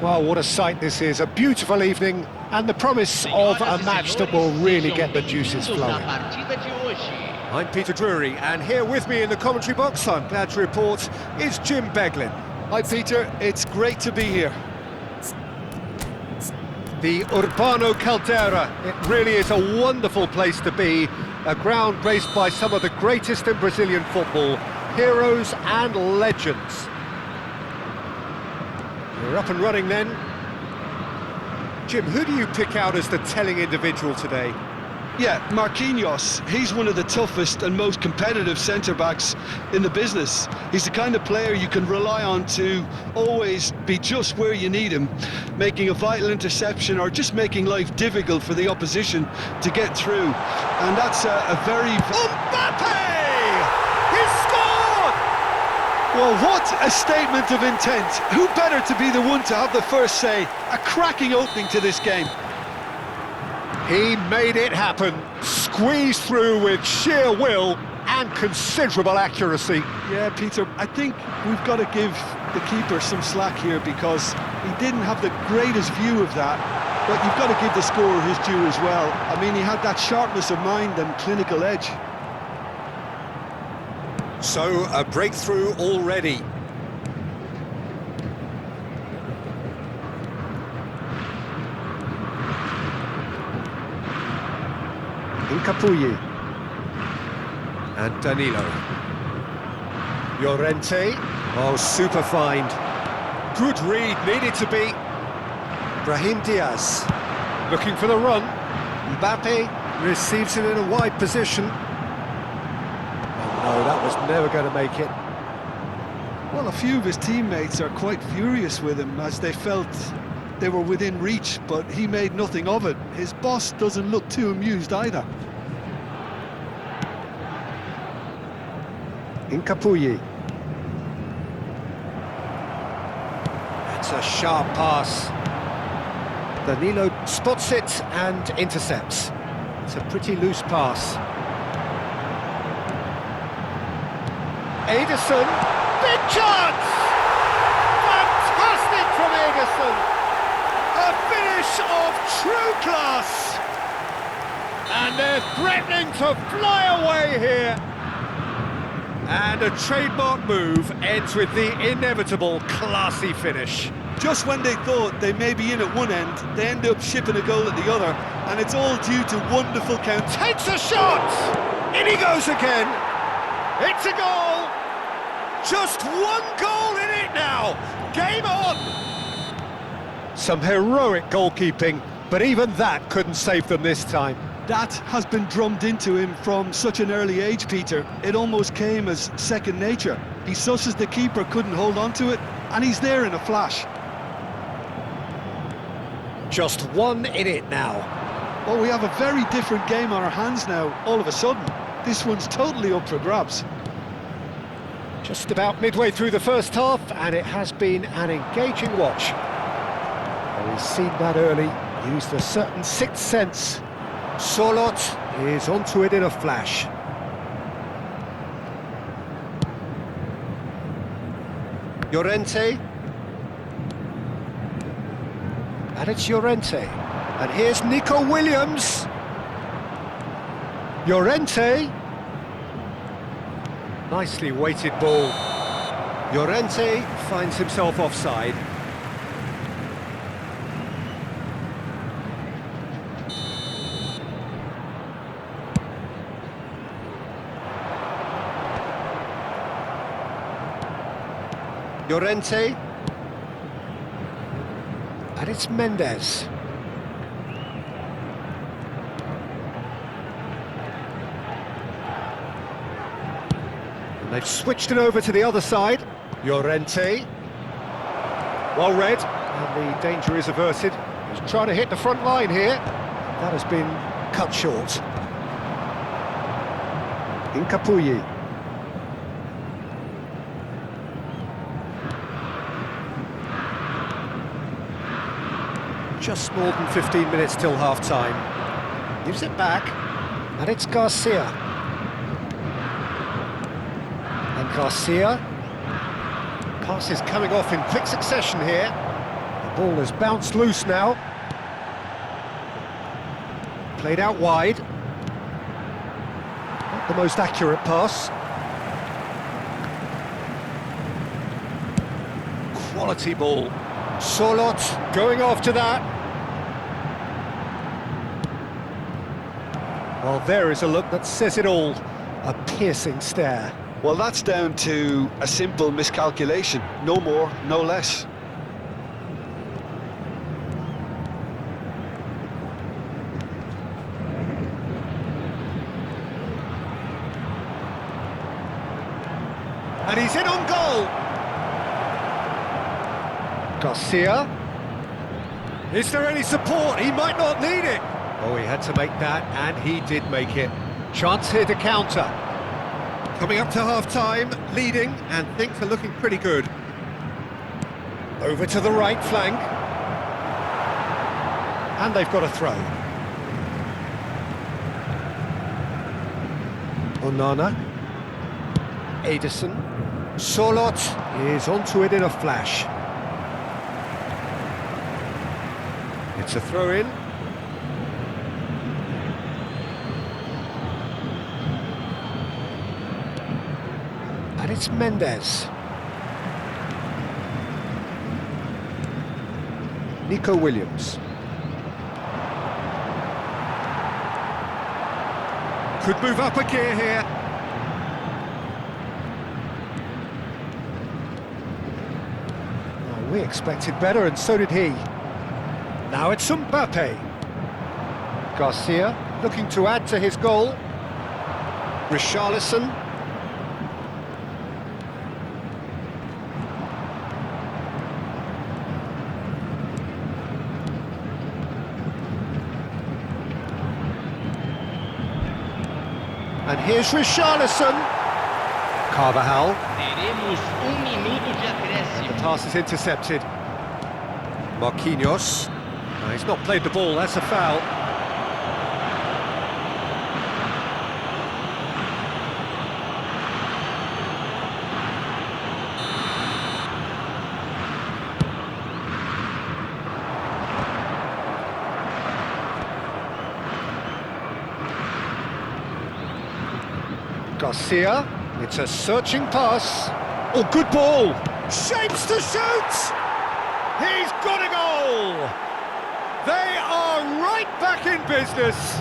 Well, what a sight this is, a beautiful evening, and the promise of a match that will really get the juices flowing. I'm Peter Drury, and here with me in the commentary box, I'm glad to report, is Jim Beglin. Hi Peter, it's great to be here. The Urbano Caldera, it really is a wonderful place to be, a ground graced by some of the greatest in Brazilian football, heroes and legends. We're up and running then. Jim, who do you pick out as the telling individual today? Yeah, Marquinhos. He's one of the toughest and most competitive centre-backs in the business. He's the kind of player you can rely on to always be just where you need him, making a vital interception or just making life difficult for the opposition to get through. And that's a very... Mbappe! He's scored! Well, what a statement of intent. Who better to be the one to have the first say? A cracking opening to this game. He made it happen, squeezed through with sheer will and considerable accuracy. Yeah, Peter, I think we've got to give the keeper some slack here because he didn't have the greatest view of that, but you've got to give the scorer his due as well. I mean, he had that sharpness of mind and clinical edge. So, a breakthrough already. Incapuyi and Danilo. Llorente, oh, super find. Good read, needed to be. Brahim Diaz, looking for the run. Mbappe receives it in a wide position. Oh no, that was never going to make it. Well, a few of his teammates are quite furious with him as they felt they were within reach, but he made nothing of it. His boss doesn't look too amused either. Incapuyi. It's a sharp pass. Danilo spots it and intercepts. It's a pretty loose pass. Ederson, big chance! Fantastic from Ederson! A finish of true class! And they're threatening to fly away here! And a trademark move ends with the inevitable classy finish. Just when they thought they may be in at one end, they end up shipping a goal at the other, and it's all due to wonderful count. Takes a shot! In he goes again! It's a goal! Just one goal in it now! Game on! Some heroic goalkeeping, but even that couldn't save them this time. That has been drummed into him from such an early age, Peter. It almost came as second nature. He susses the keeper couldn't hold on to it, and he's there in a flash. Just one in it now. Well, we have a very different game on our hands now, all of a sudden. This one's totally up for grabs. Just about midway through the first half, and it has been an engaging watch. Well, he's seen that early, used a certain sixth sense. Solot is onto it in a flash. Llorente. And it's Llorente. And here's Nico Williams. Llorente. Nicely weighted ball. Llorente finds himself offside. Llorente, and it's Mendes. And they've switched it over to the other side. Llorente, well read, and the danger is averted. He's trying to hit the front line here. That has been cut short. Incapuyi. Just more than 15 minutes till half-time. Gives it back, and it's Garcia. And Garcia. Passes coming off in quick succession here. Ball has bounced loose now. Played out wide. Not the most accurate pass. Quality ball. Solot going after that. Well, there is a look that says it all. A piercing stare. Well, that's down to a simple miscalculation. No more, no less. And he's in on goal. Garcia. Is there any support? He might not need it. Oh, he had to make that, and he did make it. Chance here to counter. Coming up to half-time, leading, and things are looking pretty good. Over to the right flank. And they've got a throw. Onana. Edison. Solot is onto it in a flash. It's a throw-in. And it's Mendes. Nico Williams. Could move up a gear here. Oh, we expected better, and so did he. Now it's Mbappe. Garcia looking to add to his goal. Richarlison. And here's Richarlison. Carvajal. Teremos minuto de acréscimo. The pass is intercepted. Marquinhos. No, he's not played the ball, that's a foul. Garcia, it's a searching pass. Oh, good ball! Shapes to shoot! He's got a goal! They are right back in business!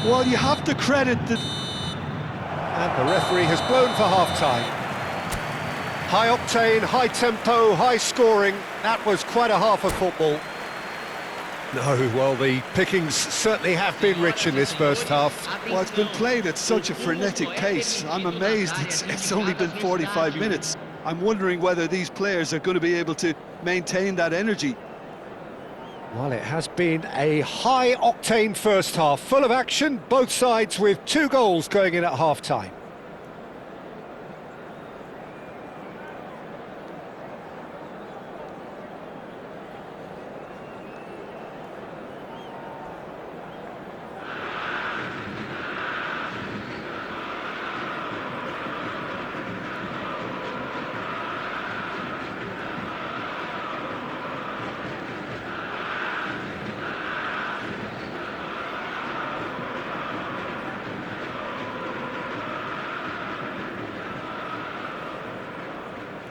Well, you have to credit the... And the referee has blown for half-time. High octane, high tempo, high scoring. That was quite a half of football. No, well, the pickings certainly have been rich in this first half. Well, it's been played at such a frenetic pace. I'm amazed it's only been 45 minutes. I'm wondering whether these players are going to be able to maintain that energy. Well, it has been a high-octane first half, full of action, both sides with 2 goals going in at half-time.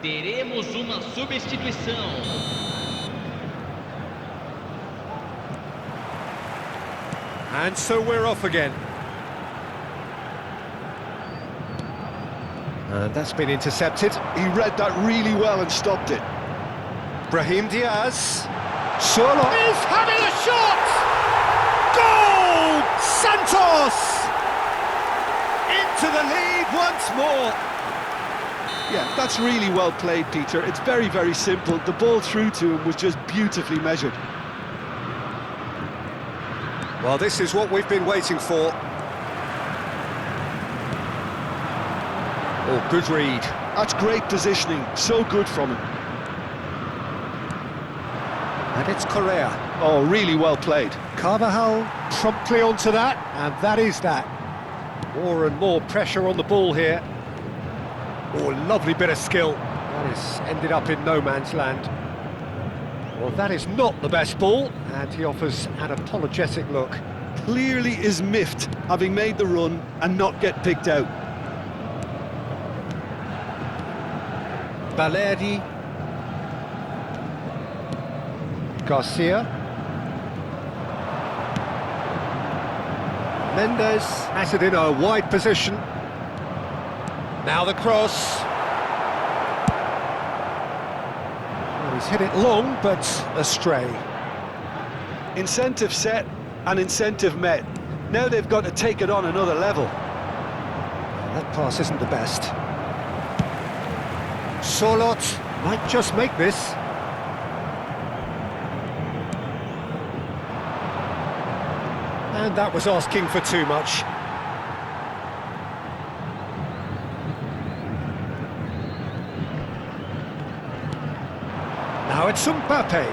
Teremos uma substituição. And so we're off again. And that's been intercepted. He read that really well and stopped it. Brahim Diaz. Solo is having a shot! Goal! Santos! Into the lead once more. Yeah, that's really well played, Peter. It's very, very simple. The ball through to him was just beautifully measured. Well, this is what we've been waiting for. Oh, good read. That's great positioning. So good from him. And it's Correa. Oh, really well played. Carvajal promptly onto that, and that is that. More and more pressure on the ball here. Oh, lovely bit of skill. That has ended up in no man's land. Well, that is not the best ball, and he offers an apologetic look. Clearly is miffed, having made the run and not get picked out. Balerdi. Garcia. Mendes has it in a wide position. Now the cross. Well, he's hit it long, but astray. Incentive set and incentive met. Now they've got to take it on another level. That pass isn't the best. Solot might just make this. And that was asking for too much. Now it's Mbappe.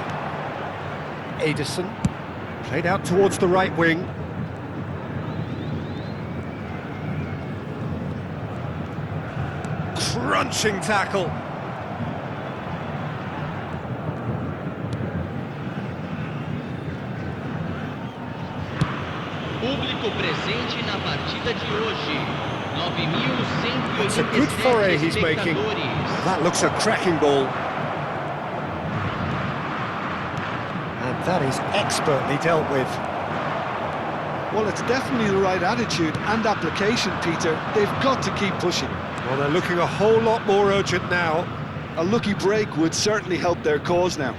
Ederson played out towards the right wing. Crunching tackle. Público presente na partida de hoje. It's a good 9.187 foray he's making. espectadores. That looks a cracking ball. And that is expertly dealt with. Well, it's definitely the right attitude and application, Peter. They've got to keep pushing. Well, they're looking a whole lot more urgent now. A lucky break would certainly help their cause now.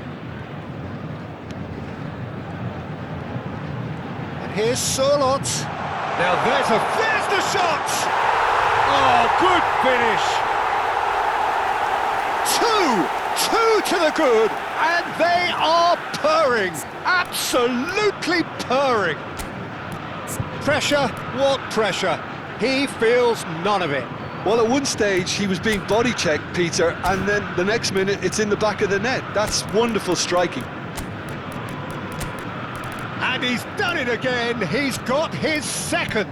And here's Solot. Now there's the shot! Oh, good finish! Two to the good, and they are purring, absolutely purring. Pressure, what pressure? He feels none of it. Well, at one stage he was being body checked, Peter, and then the next minute it's in the back of the net. That's wonderful striking. And he's done it again, he's got his second.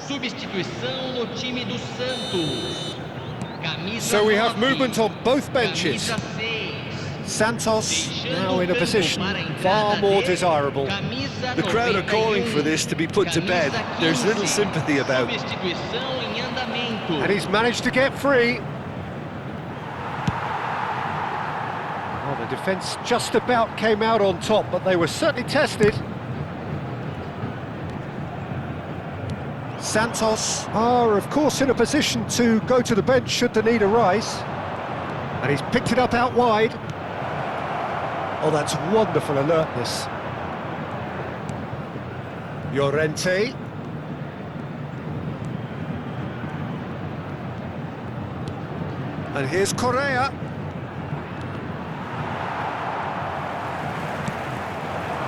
Substituição no time do Santos. Camisa So we have 9, movement on both benches. Camisa 6. Santos now in a Deixando o position campo para a far entrada more dele, desirable. camisa The crowd are calling for this to be put to bed. camisa There's little 15. sympathy about. Substituição em andamento. And he's managed to get free. Well, the defence just about came out on top, but they were certainly tested. Santos are, of course, in a position to go to the bench should the need arise. And he's picked it up out wide. Oh, that's wonderful alertness. Llorente. And here's Correa.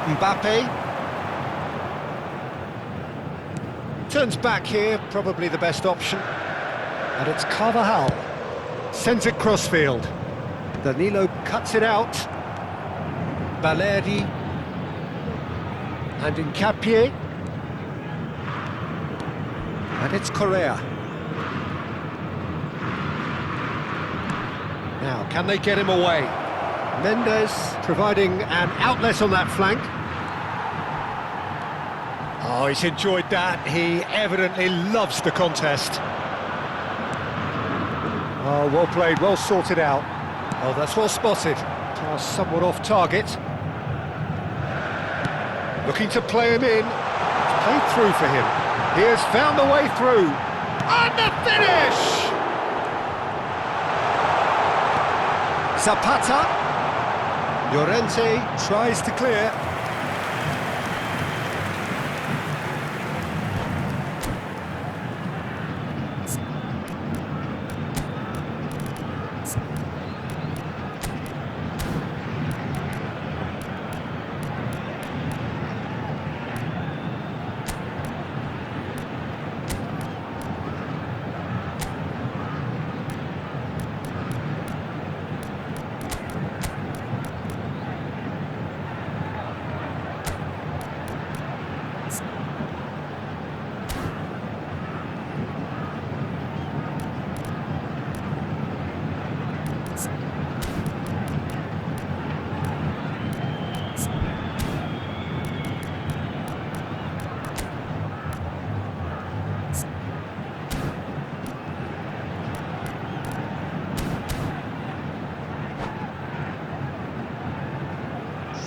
Mbappe. Turns back here, probably the best option. And it's Carvajal. Sends it crossfield. Danilo cuts it out. Balerdi. And Hincapié. And it's Correa. Now, can they get him away? Mendes providing an outlet on that flank. Oh, he's enjoyed that. He evidently loves the contest. Oh, well played, well sorted out. Oh, that's well spotted. Pass somewhat off target. Looking to play him in. It's played through for him. He has found the way through. And the finish! Zapata. Llorente tries to clear.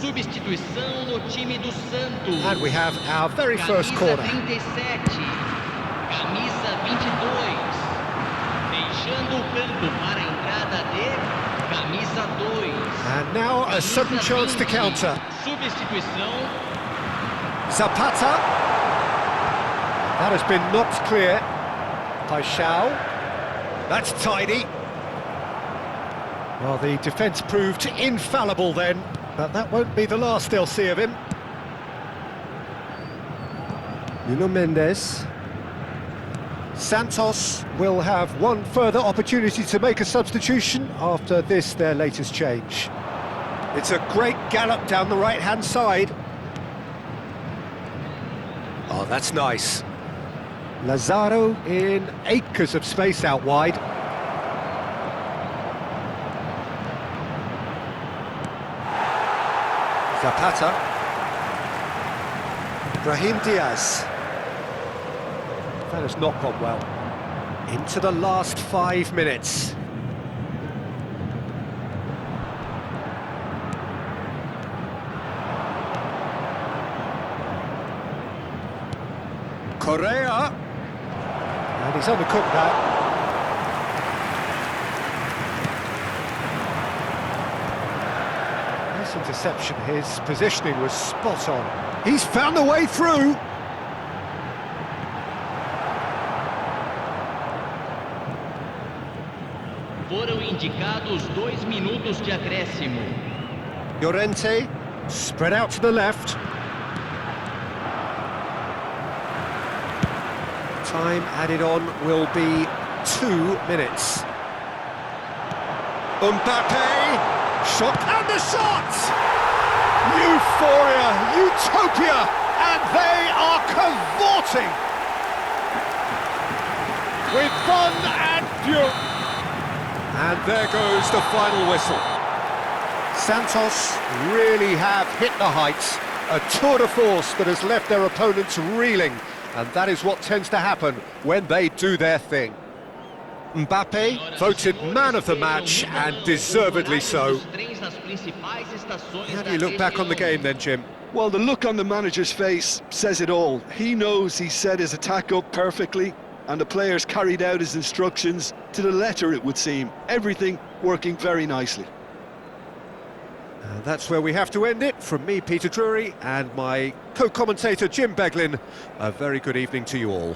Substituição no time do Santos. And we have our very first corner. Camisa 37, camisa 22. Deixando o campo para a entrada de camisa 2. And now a sudden chance to counter. Substituição. Zapata. That has been knocked clear by Shao. That's tidy. Well, the defence proved infallible then, but that won't be the last they'll see of him. Nuno Mendes. Santos will have one further opportunity to make a substitution after this, their latest change. It's a great gallop down the right-hand side. Oh, that's nice. Lazaro in acres of space out wide. Zapata. Brahim Diaz. That has not gone well. Into the last 5 minutes. Correa. And he's undercooked that. Nice interception. His positioning was spot on. He's found the way through. Foram indicados 2 minutos de acréscimo. Llorente, spread out to the left. Time added on will be 2 minutes. Mbappe, shot and the shot! Euphoria, utopia, and they are cavorting with fun and fury. And there goes the final whistle. Santos really have hit the heights. A tour de force that has left their opponents reeling. And that is what tends to happen when they do their thing. Mbappe voted man of the match, and deservedly so. How do you look back on the game then, Jim? Well, the look on the manager's face says it all. He knows he set his attack up perfectly, and the players carried out his instructions to the letter, it would seem. Everything working very nicely. And that's where we have to end it. From me, Peter Drury, and my co-commentator, Jim Beglin, a very good evening to you all.